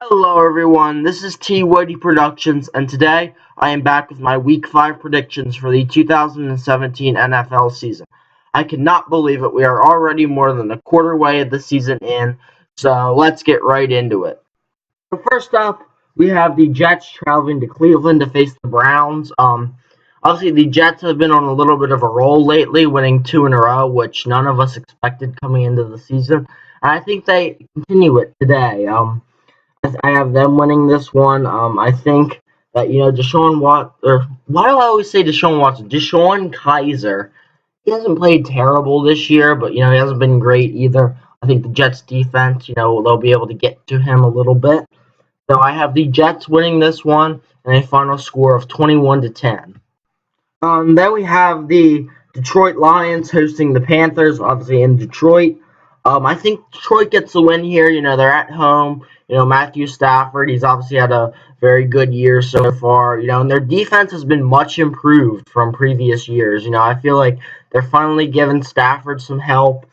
Hello everyone, this is Weity Productions, and today I am back with my Week 5 predictions for the 2017 NFL season. I cannot believe it, we are already more than a quarter way of the season in, so let's get right into it. So first up, we have the Jets traveling to Cleveland to face the Browns. Obviously the Jets have been on a little bit of a roll lately, winning 2 in a row, which none of us expected coming into the season, and I think they continue it today. I have them winning this one. I think that Deshaun Watson, or why do I always say Deshaun Watson? Deshaun Kaiser. He hasn't played terrible this year, but he hasn't been great either. I think the Jets defense, they'll be able to get to him a little bit. So I have the Jets winning this one and a final score of 21-10. Then we have the Detroit Lions hosting the Panthers, obviously in Detroit. I think Detroit gets the win here. They're at home. Matthew Stafford, he's obviously had a very good year so far. And their defense has been much improved from previous years. I feel like they're finally giving Stafford some help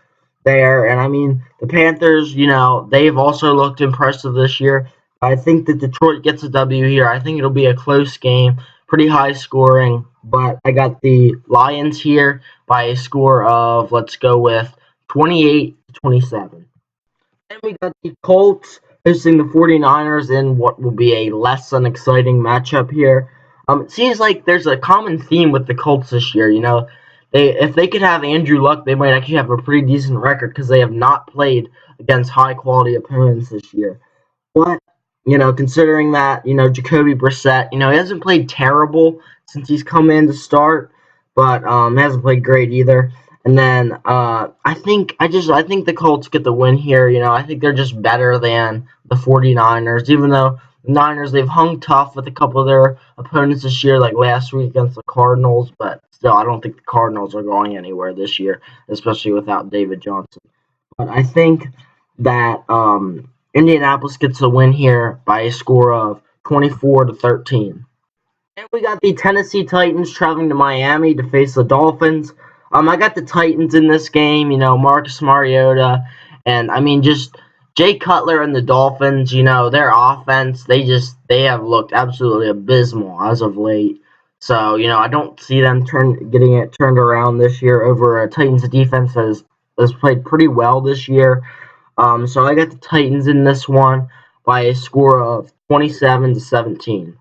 there. And I mean, the Panthers, they've also looked impressive this year. I think that Detroit gets a W here. I think it'll be a close game, pretty high scoring, but I got the Lions here by a score of, let's go with 28-27. Then we got the Colts hosting the 49ers in what will be a less than exciting matchup here. It seems like there's a common theme with the Colts this year. If they could have Andrew Luck, they might actually have a pretty decent record because they have not played against high quality opponents this year. But considering that Jacoby Brissett, he hasn't played terrible since he's come in to start, but hasn't played great either. And then I think the Colts get the win here. I think they're just better than the 49ers, even though the Niners, they've hung tough with a couple of their opponents this year, like last week against the Cardinals, but still, I don't think the Cardinals are going anywhere this year, especially without David Johnson. But I think that Indianapolis gets the win here by a score of 24-13. And we got the Tennessee Titans traveling to Miami to face the Dolphins. I got the Titans in this game, Marcus Mariota, and I mean just Jay Cutler and the Dolphins, their offense, they have looked absolutely abysmal as of late. So, I don't see them getting it turned around this year over a Titans defense that has played pretty well this year. So I got the Titans in this one by a score of 27-17. And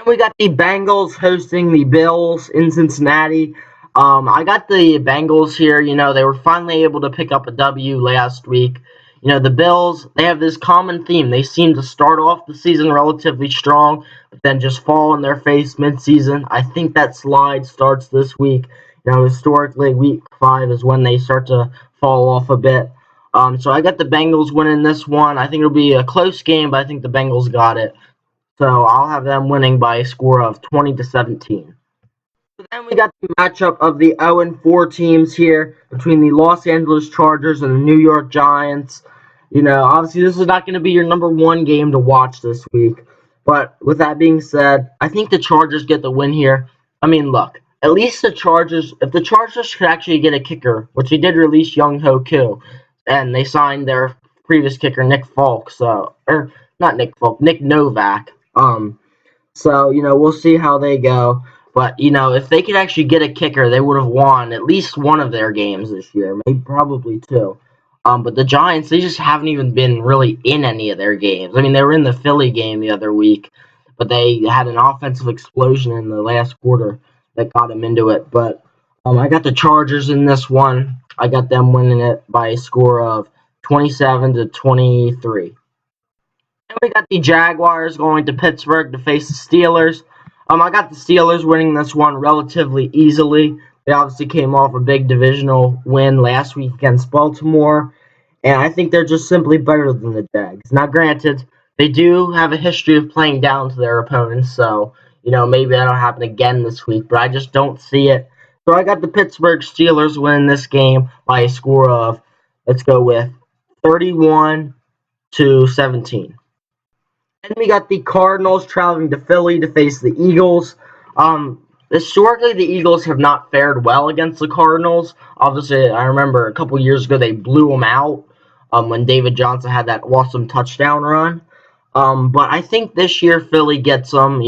we got the Bengals hosting the Bills in Cincinnati. I got the Bengals here. They were finally able to pick up a W last week. The Bills, they have this common theme. They seem to start off the season relatively strong, but then just fall on their face mid-season. I think that slide starts this week. Historically, week 5 is when they start to fall off a bit. So I got the Bengals winning this one. I think it'll be a close game, but I think the Bengals got it. So I'll have them winning by a score of 20-17. So then we got the matchup of the 0-4 teams here between the Los Angeles Chargers and the New York Giants. Obviously this is not going to be your number one game to watch this week. But with that being said, I think the Chargers get the win here. I mean, look, at least the Chargers, if the Chargers could actually get a kicker, which they did release Young-Ho Koo, and they signed their previous kicker, Nick Folk, or not Nick Folk, Nick Novak. So, we'll see how they go. But, if they could actually get a kicker, they would have won at least one of their games this year, maybe probably two. But the Giants, they just haven't even been really in any of their games. I mean, they were in the Philly game the other week, but they had an offensive explosion in the last quarter that got them into it. But I got the Chargers in this one. I got them winning it by a score of 27-23. And we got the Jaguars going to Pittsburgh to face the Steelers. I got the Steelers winning this one relatively easily. They obviously came off a big divisional win last week against Baltimore, and I think they're just simply better than the Jags. Now, granted, they do have a history of playing down to their opponents, so, maybe that'll happen again this week, but I just don't see it. So I got the Pittsburgh Steelers winning this game by a score of, let's go with 31-17. And we got the Cardinals traveling to Philly to face the Eagles. Historically, the Eagles have not fared well against the Cardinals. Obviously, I remember a couple years ago they blew them out when David Johnson had that awesome touchdown run. But I think this year Philly gets them.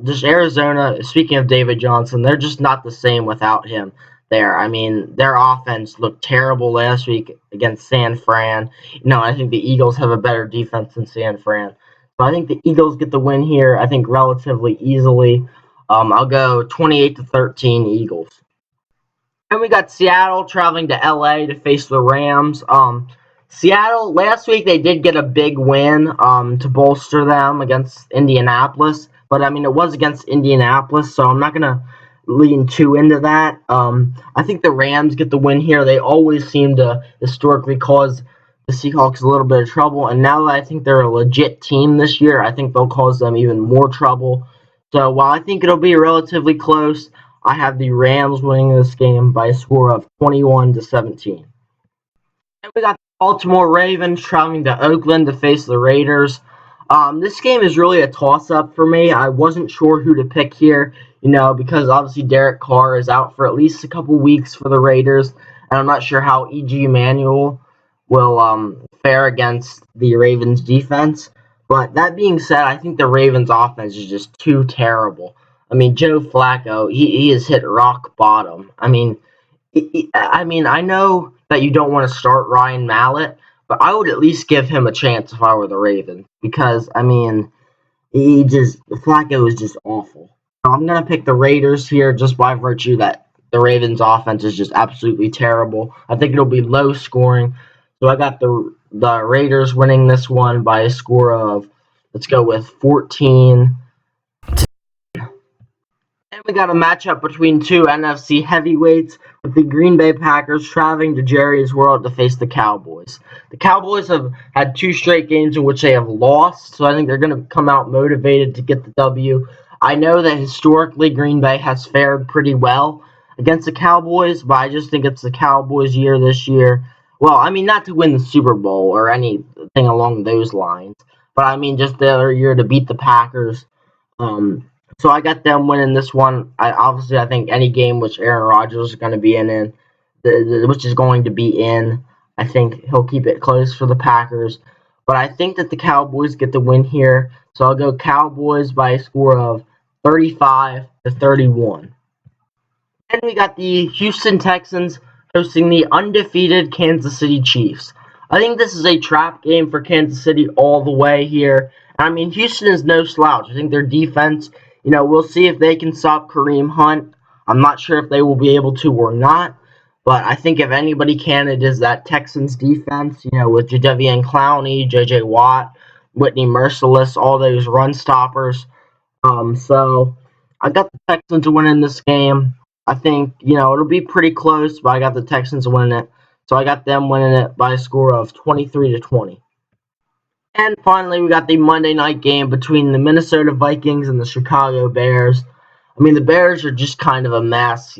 Just Arizona. Speaking of David Johnson, they're just not the same without him there. I mean, their offense looked terrible last week against San Fran. I think the Eagles have a better defense than San Fran. So I think the Eagles get the win here. I think relatively easily. I'll go 28-13 Eagles. And we got Seattle traveling to LA to face the Rams. Seattle, last week they did get a big win to bolster them against Indianapolis. But, I mean, it was against Indianapolis, so I'm not going to lean too into that. I think the Rams get the win here. They always seem to historically cause the Seahawks a little bit of trouble. And now that I think they're a legit team this year, I think they'll cause them even more trouble. So while I think it'll be relatively close, I have the Rams winning this game by a score of 21-17. And we got the Baltimore Ravens traveling to Oakland to face the Raiders. This game is really a toss-up for me. I wasn't sure who to pick here, because obviously Derek Carr is out for at least a couple weeks for the Raiders, and I'm not sure how E.G. Manuel will fare against the Ravens defense. But that being said, I think the Ravens offense is just too terrible. I mean, Joe Flacco, he has hit rock bottom. I mean, I know that you don't want to start Ryan Mallett, but I would at least give him a chance if I were the Ravens because, I mean, Flacco is just awful. So I'm going to pick the Raiders here just by virtue that the Ravens offense is just absolutely terrible. I think it'll be low scoring. So I got the Raiders winning this one by a score of, let's go with 14. And we got a matchup between two NFC heavyweights with the Green Bay Packers traveling to Jerry's World to face the Cowboys. The Cowboys have had 2 straight games in which they have lost, so I think they're going to come out motivated to get the W. I know that historically Green Bay has fared pretty well against the Cowboys, but I just think it's the Cowboys' year this year. Well, I mean, not to win the Super Bowl or anything along those lines, but I mean just their year to beat the Packers. So I got them winning this one. I think any game which Aaron Rodgers is going to be which is going to be in, I think he'll keep it close for the Packers. But I think that the Cowboys get the win here. So I'll go Cowboys by a score of 35-31. Then we got the Houston Texans hosting the undefeated Kansas City Chiefs. I think this is a trap game for Kansas City all the way here. I mean, Houston is no slouch. I think their defense, we'll see if they can stop Kareem Hunt. I'm not sure if they will be able to or not. But I think if anybody can, it is that Texans defense, with Jadeveon Clowney, J.J. Watt, Whitney Merciless, all those run stoppers. So I got the Texans winning this game. I think, it'll be pretty close, but I got the Texans winning it. So I got them winning it by a score of 23-20. And finally, we got the Monday night game between the Minnesota Vikings and the Chicago Bears. I mean, the Bears are just kind of a mess,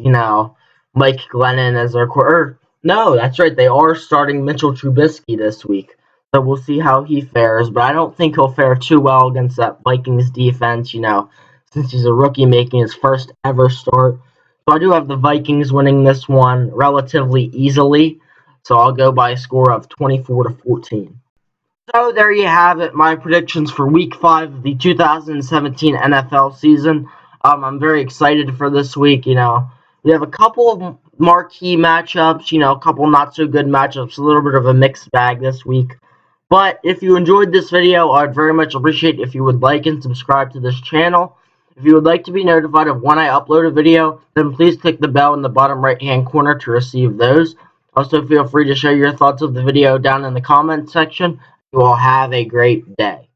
Mike Glennon as their quarterback. No, that's right. They are starting Mitchell Trubisky this week. So we'll see how he fares. But I don't think he'll fare too well against that Vikings defense, since he's a rookie making his first ever start. So I do have the Vikings winning this one relatively easily. So I'll go by a score of 24-14. So there you have it, my predictions for Week 5 of the 2017 NFL season. I'm very excited for this week. We have a couple of marquee matchups, a couple not so good matchups, a little bit of a mixed bag this week. But if you enjoyed this video, I'd very much appreciate if you would like and subscribe to this channel. If you would like to be notified of when I upload a video, then please click the bell in the bottom right hand corner to receive those. Also, feel free to share your thoughts of the video down in the comments section. You all have a great day.